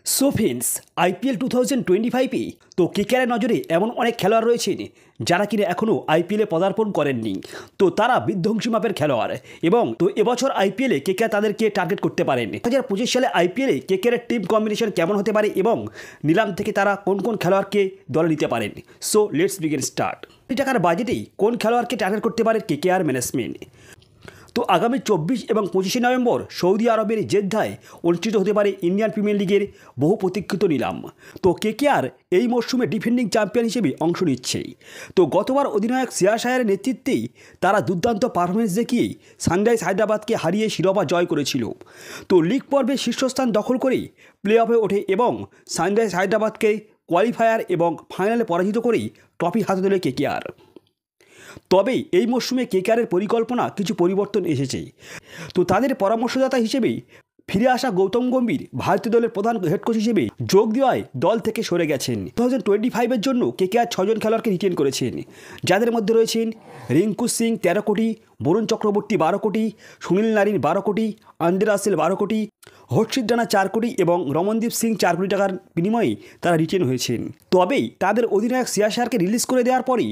So friends, IPL 2025-এ তো কেকেআরের নজরে এমন অনেক খেলোয়াড় রয়েছেন যারা কিনা এখনও আইপিএলে পদার্পণ করেননি। তো তারা বিধ্বংসী মাপের খেলোয়াড় এবং তো এবছর আইপিএলে কেকেআর তাদেরকে টার্গেট করতে পারেন। 2025 সালে আইপিএলে কেকেআরের টিম কম্বিনেশন কেমন হতে পারে এবং নিলাম থেকে তারা কোন কোন খেলোয়াড়কে দলে নিতে পারেন। So let's begin start. কোটি টাকার বাজেটেই কোন খেলোয়াড়কে টার্গেট করতে পারে কেকেআর ম্যানেজমেন্ট। তো আগামী 24 এবং 25 নভেম্বর সৌদি আরবের জেদ্দায় অনুষ্ঠিত হতে পারে ইন্ডিয়ান প্রিমিয়ার লিগের বহু প্রতীক্ষিত নিলাম। তো কেকেআর এই মরশুমে ডিফেন্ডিং চ্যাম্পিয়ন হিসেবে অংশ নিচ্ছে। তো গতবার অধিনায়ক শ্রেয়াস আয়ারের নেতৃত্বেই তারা দুর্দান্ত পারফরমেন্স দেখিয়ে সানরাইজ হায়দ্রাবাদকে হারিয়ে শিরোপা জয় করেছিল। তো লিগ পর্বে শীর্ষস্থান দখল করেই প্লে অফে ওঠে এবং সানরাইজ হায়দ্রাবাদকে কোয়ালিফায়ার এবং ফাইনালে পরাজিত করেই ট্রফি হাতে তোলে কেকেআর। তবে এই মরশুমে কেকেআরের পরিকল্পনা কিছু পরিবর্তন এসেছে। তো তাদের পরামর্শদাতা হিসেবে ফিরে আসা গৌতম গম্ভীর ভারতীয় দলের প্রধান হেড কোচ হিসেবে যোগ দেওয়ায় দল থেকে সরে গেছেন। 2025-এর জন্য কেকেআর 6 জন খেলোয়াড়কে রিটেন করেছেন, যাদের মধ্যে রয়েছেন রিঙ্কু সিং 13 কোটি, বরুণ চক্রবর্তী 12 কোটি, সুনীল নারিন 12 কোটি, আন্দ্রে রাসেল 12 কোটি, হর্ষিত রানা 4 কোটি এবং রমনদীপ সিং 4 কোটি টাকার বিনিময়ে তারা রিটেন হয়েছেন। তবেই তাদের অধিনায়ক শ্রেয়াস আয়ারকে রিলিজ করে দেওয়ার পরই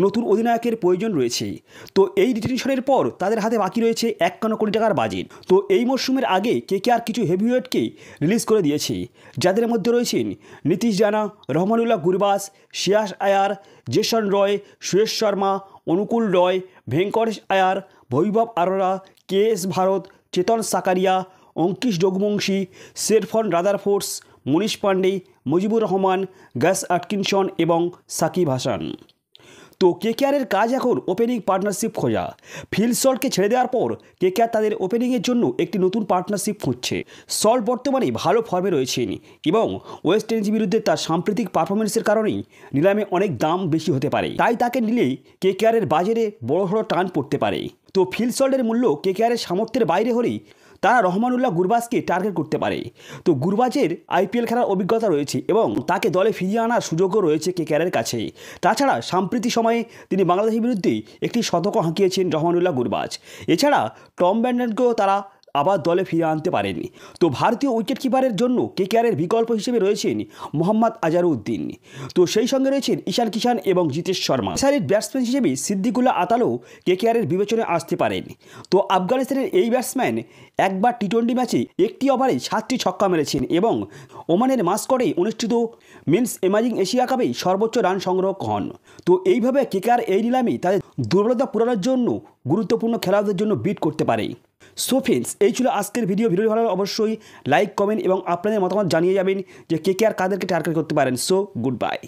নতুন অধিনায়কের প্রয়োজন রয়েছে। তো এই রিটেনশনের পর তাদের হাতে বাকি রয়েছে 51 কোটি টাকার বাজেট। তো এই মরশুমের আগে কেকেআর কিছু হেভিওয়েটকে রিলিজ করে দিয়েছে, যাদের মধ্যে রয়েছেন নীতিশ রানা, রহমানুল্লাহ গুরবাজ, শ্রেয়াস আয়ার, জেসন রয়, সুয়েশ শর্মা, অনুকূল রয়, ভেঙ্কটেশ আয়ার, বৈভব আরোরা, কে.এস. ভারত, চেতন সাকারিয়া, অঙ্কিশ রঘুবংশী, শেরফন রাদারফোর্ডস, মনীষ পান্ডে, মুজিবুর রহমান, গ্যাস আটকিনসন এবং সাকিব হাসান। তো কেকেআরের কাজ এখন ওপেনিং পার্টনারশিপ খোঁজা। ফিল সল্টকে ছেড়ে দেওয়ার পর কেকেআর তাদের ওপেনিংয়ের জন্য একটি নতুন পার্টনারশিপ খুঁজছে। সল্ট বর্তমানে ভালো ফর্মে রয়েছেন এবং ওয়েস্ট ইন্ডিজের বিরুদ্ধে তার সাম্প্রতিক পারফরমেন্সের কারণেই নিলামে অনেক দাম বেশি হতে পারে। তাই তাকে নিলেই কেকেআরের বাজারে বড় টান পড়তে পারে। তো ফিল সল্টের মূল্য কেকেআরের সামর্থ্যের বাইরে হলেই তারা রহমানুল্লাহ গুরবাজকে টার্গেট করতে পারে। তো গুরবাজের আইপিএল খেলার অভিজ্ঞতা রয়েছে এবং তাকে দলে ফিরিয়ে আনার সুযোগও রয়েছে কেকেআরের কাছে। তাছাড়া সাম্প্রতিক সময়ে তিনি বাংলাদেশের বিরুদ্ধে একটি শতক হাঁকিয়েছেন রহমানুল্লাহ গুরবাজ। এছাড়া টম ব্র্যান্ডনকেও তারা আবার দলে ফিরিয়ে আনতে পারেনি। তো ভারতীয় উইকেট কিপারের জন্য কেকেআরের বিকল্প হিসেবে রয়েছেন মোহাম্মদ আজহারউদ্দিন। তো সেই সঙ্গে রয়েছেন ঈশান কিষান এবং জিতেশ শর্মা। সাইড ব্যাটসম্যান হিসেবে সিদ্দিকুল্লাহ আতালও কেকেআরের বিবেচনায় আসতে পারেন। তো আফগানিস্তানের এই ব্যাটসম্যান একবার টি-20 ম্যাচে একটি ওভারে 7টি ছক্কা মেরেছেন এবং ওমানের মাস্কটে অনুষ্ঠিত মেন্স এমাজিং এশিয়া কাপে সর্বোচ্চ রান সংগ্রহ হন। তো এইভাবে কেকেআর এই নিলামে তাদের দুর্বলতা পূরণের জন্য গুরুত্বপূর্ণ খেলোয়াড়দের জন্য বিট করতে পারে। সো ফ্রেন্ডস, এই ছিল আজকের ভিডিও ভালো লাগলে অবশ্যই লাইক, কমেন্ট এবং আপনাদের মতামত জানিয়ে যাবেন যে কেকেআর কাদেরকে টার্গেট করতে পারেন। So good bye.